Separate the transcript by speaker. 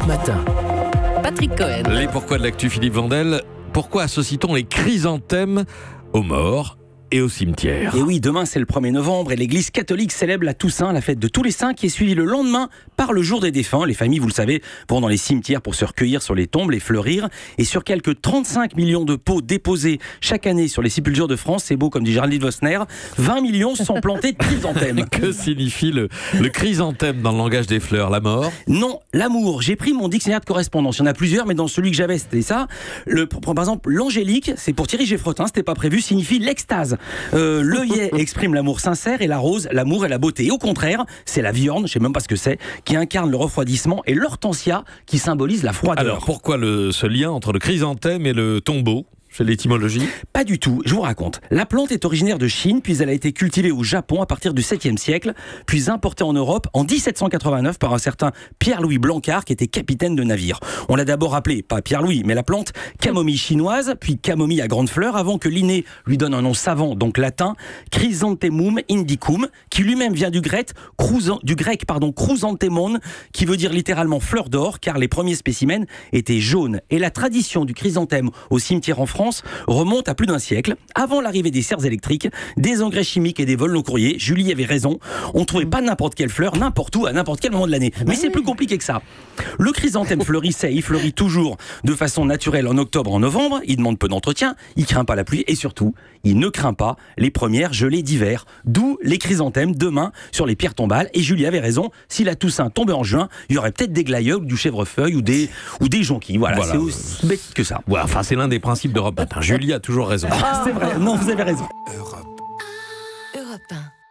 Speaker 1: Europe Matin.
Speaker 2: Patrick Cohen.
Speaker 3: Les pourquoi de l'actu, Philippe Vandel. Pourquoi associe-t-on les chrysanthèmes aux morts et au cimetière?
Speaker 4: Et oui, demain c'est le 1er novembre et l'église catholique célèbre la Toussaint, la fête de tous les saints, qui est suivie le lendemain par le jour des défunts. Les familles, vous le savez, vont dans les cimetières pour se recueillir sur les tombes, les fleurir. Et sur quelques 35 millions de pots déposés chaque année sur les sépultures de France, c'est beau comme dit Géraldine Vosner, 20 millions sont plantés de chrysanthèmes.
Speaker 3: Que signifie le chrysanthème dans le langage des fleurs? La mort?
Speaker 4: Non, l'amour. J'ai pris mon dictionnaire de correspondance. Il y en a plusieurs, mais dans celui que j'avais, c'était ça. Par exemple, l'angélique, c'est pour Thierry Geffrotin, c'était pas prévu, signifie l'extase. L'œillet exprime l'amour sincère et la rose, l'amour et la beauté. Et au contraire, c'est la viorne, je sais même pas ce que c'est, qui incarne le refroidissement, et l'hortensia qui symbolise la froideur.
Speaker 3: Alors pourquoi ce lien entre le chrysanthème et le tombeau? C'est l'étymologie?
Speaker 4: Pas du tout, je vous raconte. La plante est originaire de Chine, puis elle a été cultivée au Japon à partir du 7e siècle, puis importée en Europe en 1789 par un certain Pierre-Louis Blancard, qui était capitaine de navire. On l'a d'abord appelé, pas Pierre-Louis, mais la plante camomille chinoise, puis camomille à grandes fleurs, avant que Linné lui donne un nom savant, donc latin, Chrysanthemum indicum, qui lui-même vient du grec chrysanthemon, qui veut dire littéralement fleur d'or, car les premiers spécimens étaient jaunes. Et la tradition du chrysanthème au cimetière en France remonte à plus d'un siècle. Avant l'arrivée des serres électriques, des engrais chimiques et des vols non courriers, Julie avait raison, on ne trouvait pas n'importe quelle fleur, n'importe où, à n'importe quel moment de l'année. Mais c'est plus compliqué que ça. Le chrysanthème fleurissait, il fleurit toujours de façon naturelle en octobre, en novembre, il demande peu d'entretien, il craint pas la pluie et surtout, il ne craint pas les premières gelées d'hiver. D'où les chrysanthèmes demain sur les pierres tombales. Et Julie avait raison, si la Toussaint tombait en juin, il y aurait peut-être des glaïeuls, du chèvrefeuille ou des jonquilles. Voilà. C'est aussi bête que ça.
Speaker 3: Ouais, enfin, c'est l'un des principes d'Europe Matin. Julie a toujours raison.
Speaker 4: C'est vrai, non, vous avez raison.
Speaker 1: Europe 1.